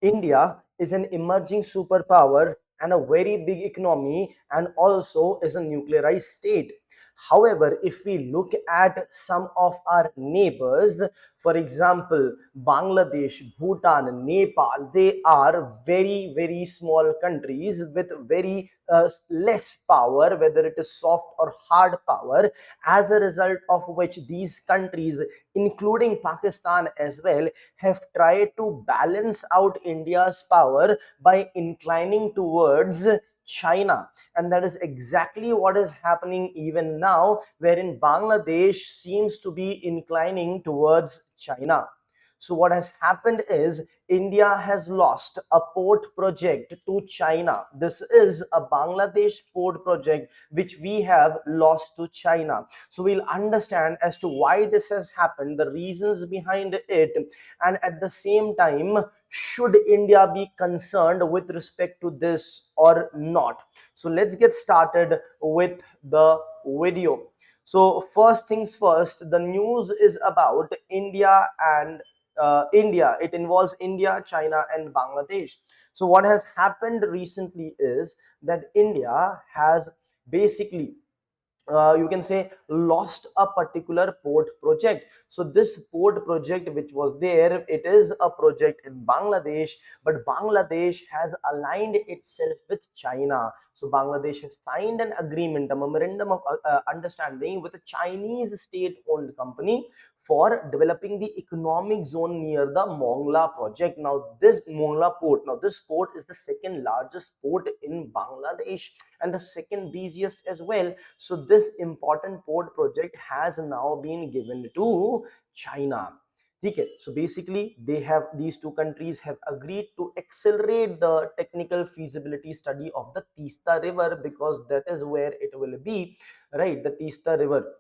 India is an emerging superpower and a very big economy, and also is a nuclearized state. However, if we look at some of our neighbors, for example, Bangladesh, Bhutan, Nepal, they are very, very small countries with very less power, whether it is soft or hard power, as a result of which these countries, including Pakistan as well, have tried to balance out India's power by inclining towards China. And that is exactly what is happening even now, wherein Bangladesh seems to be inclining towards China. So what has happened is India has lost a port project to China. This is a Bangladesh port project which we have lost to China. So we'll understand as to why this has happened, the reasons behind it, and at the same time, should India be concerned with respect to this or not? So let's get started with the video. So first things first, the news is about India and India. It involves India, China, and Bangladesh. So what has happened recently is that India has basically, you can say, lost a particular port project. So this port project which was there, it is a project in Bangladesh, but Bangladesh has aligned itself with China. So Bangladesh has signed an agreement, a memorandum of understanding with a Chinese state owned company for developing the economic zone near the Mongla project. Now this Mongla port, now this port is the second largest port in Bangladesh and the second busiest as well. So this important port project has now been given to China. Okay, so basically these two countries have agreed to accelerate the technical feasibility study of the Teesta river, because that is where it will be, right? The Teesta river,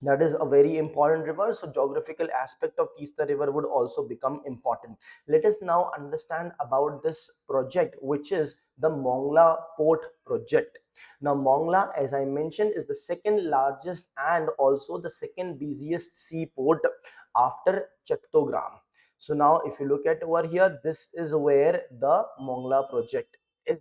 that is a very important river, so geographical aspect of Teesta river would also become important. Let us now understand about this project, which is the Mongla port project. Now Mongla, as I mentioned, is the second largest and also the second busiest seaport after Chattogram. So now if you look at over here, this is where the Mongla project is.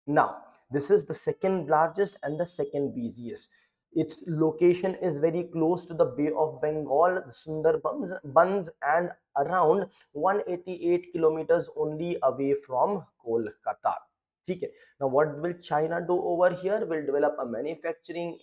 Now, this is the second largest and the second busiest. Its location is very close to the Bay of Bengal, the Sundarbans, and around 188 kilometers only away from Kolkata. Okay. Now, what will China do over here? Will develop a manufacturing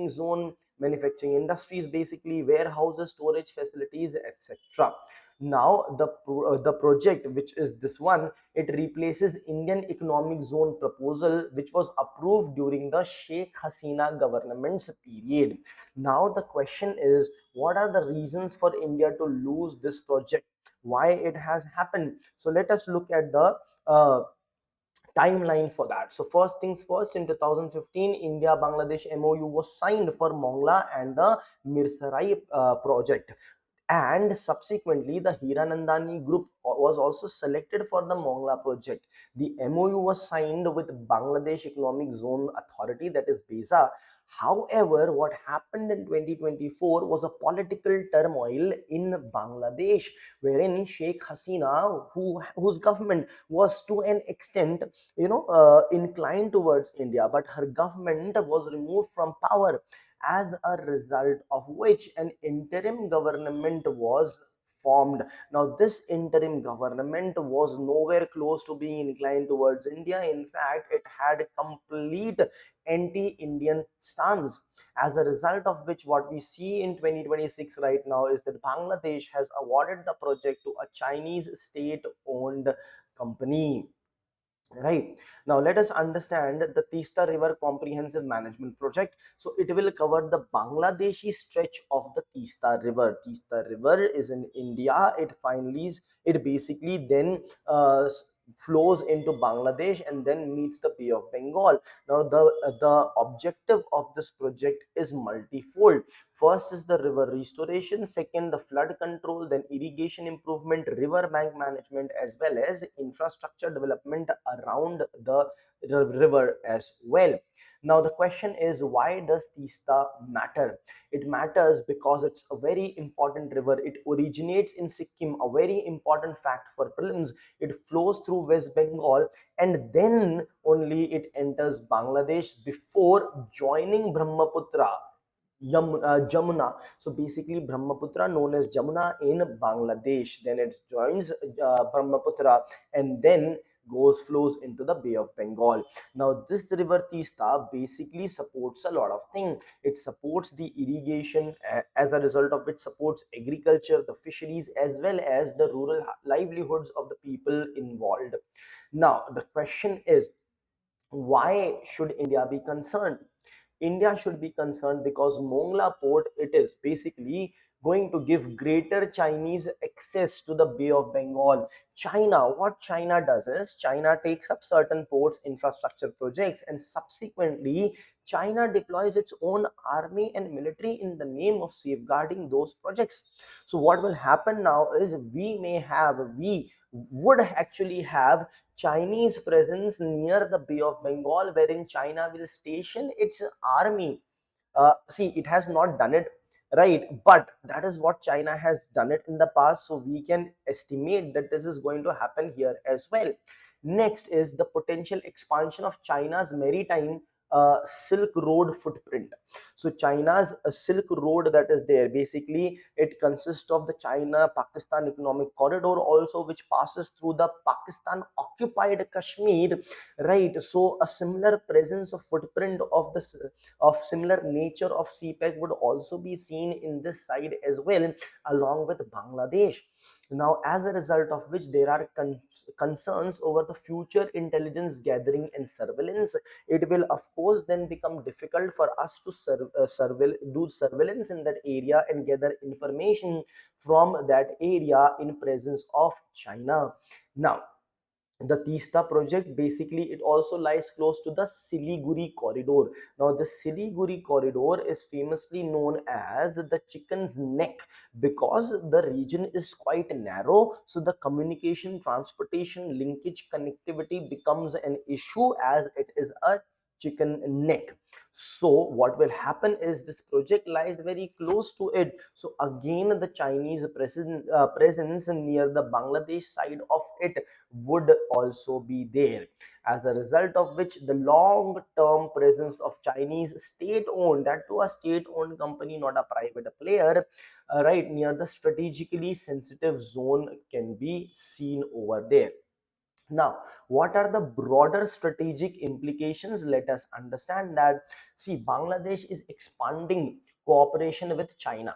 zone, manufacturing industries, basically warehouses, storage facilities, etc. Now, the project, which is this one, it replaces Indian Economic Zone proposal, which was approved during the Sheikh Hasina government's period. Now the question is, what are the reasons for India to lose this project? Why it has happened? So let us look at the timeline for that. So first things first, in 2015, India Bangladesh MOU was signed for Mongla and the Mirsarai project, and subsequently the Hiranandani group was also selected for the Mongla project. The MOU was signed with Bangladesh Economic Zone Authority, that is BESA. However, what happened in 2024 was a political turmoil in Bangladesh, wherein Sheikh Hasina, whose government was to an extent, inclined towards India, but her government was removed from power, as a result of which an interim government was formed. Now this interim government was nowhere close to being inclined towards India. In fact, it had a complete anti-Indian stance, as a result of which what we see in 2026 right now is that Bangladesh has awarded the project to a Chinese state owned company. Right. Now let us understand the Teesta River Comprehensive Management Project. So it will cover the Bangladeshi stretch of the Teesta River. Teesta River is in India. It basically then flows into Bangladesh and then meets the Bay of Bengal. Now the objective of this project is multifold. First is the river restoration, second the flood control, then irrigation improvement, river bank management, as well as infrastructure development around the river as well. Now the question is, why does Tista matter? It matters because it's a very important river. It originates in Sikkim, a very important fact for prelims. It flows through West Bengal and then only it enters Bangladesh before joining Brahmaputra, Jamuna. So basically, Brahmaputra, known as Jamuna in Bangladesh, then it joins Brahmaputra and then flows into the Bay of Bengal. Now, this river Tista basically supports a lot of things. It supports the irrigation, as a result of which supports agriculture, the fisheries, as well as the rural livelihoods of the people involved. Now, the question is, why should India be concerned? India should be concerned because Mongla Port, it is basically going to give greater Chinese access to the Bay of Bengal. What China does is China takes up certain ports infrastructure projects, and subsequently China deploys its own army and military in the name of safeguarding those projects. So what will happen now is we would actually have Chinese presence near the Bay of Bengal, wherein China will station its army. See, it has not done it, right? But that is what China has done it in the past. So we can estimate that this is going to happen here as well. Next is the potential expansion of China's maritime Silk Road footprint. So China's Silk Road that is there, basically it consists of the China Pakistan economic corridor also, which passes through the Pakistan occupied Kashmir, right? So a similar presence of footprint of similar nature of CPEC would also be seen in this side as well, along with Bangladesh. Now, as a result of which there are concerns over the future intelligence gathering and surveillance, it will of course then become difficult for us to do surveillance in that area and gather information from that area in presence of China. Now, the Tista project, basically it also lies close to the Siliguri corridor. Now the Siliguri corridor is famously known as the chicken's neck because the region is quite narrow, so the communication, transportation, linkage, connectivity becomes an issue as it is a chicken neck. So what will happen is this project lies very close to it, so again the Chinese presence near the Bangladesh side of it would also be there, as a result of which the long term presence of Chinese state owned, that to a state owned company, not a private player, right, near the strategically sensitive zone can be seen over there. Now, what are the broader strategic implications? Let us understand that. See, Bangladesh is expanding cooperation with China,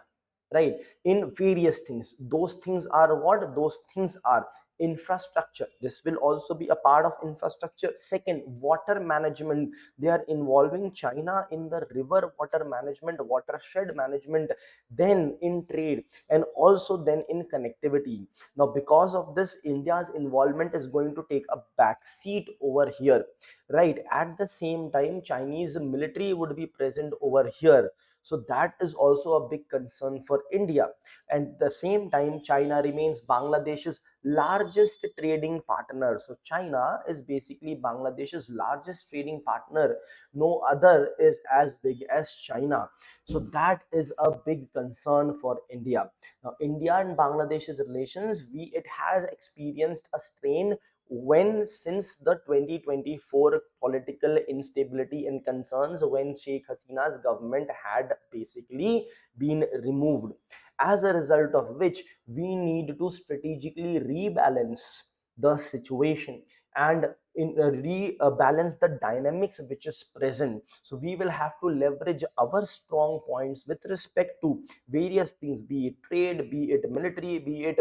right, in various things. Those things are what? Those things are infrastructure. This will also be a part of infrastructure. Second, water management. They are involving China in the river water management, watershed management, then in trade, and also then in connectivity. Now, because of this, India's involvement is going to take a back seat over here, right? At the same time, Chinese military would be present over here. So that is also a big concern for India. And at the same time, China remains Bangladesh's largest trading partner. So China is basically Bangladesh's largest trading partner. No other is as big as China. So that is a big concern for India. Now, India and Bangladesh's relations, it has experienced a strain when since the 2024 political instability and concerns, when Sheikh Hasina's government had basically been removed. As a result of which, we need to strategically rebalance the situation and rebalance the dynamics which is present. So we will have to leverage our strong points with respect to various things, be it trade, be it military, be it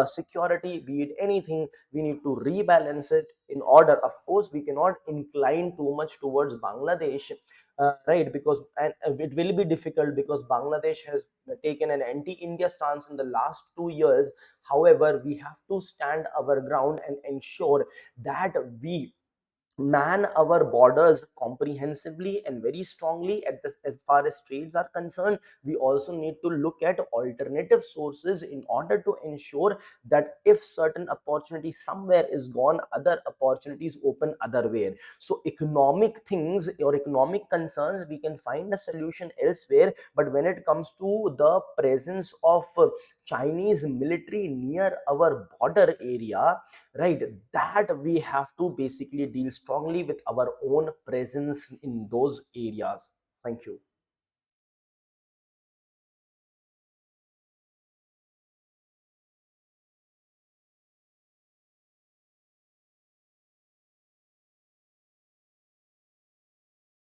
security, be it anything. We need to rebalance it in order. Of course, we cannot incline too much towards Bangladesh, right, because and it will be difficult because Bangladesh has taken an anti-India stance in the last 2 years. However, we have to stand our ground and ensure that we man our borders comprehensively and very strongly at the, as far as trades are concerned. We also need to look at alternative sources in order to ensure that if certain opportunity somewhere is gone, other opportunities open other way. So economic things or economic concerns, we can find a solution elsewhere, but when it comes to the presence of Chinese military near our border area, right, that we have to basically deal strongly with our own presence in those areas. Thank you.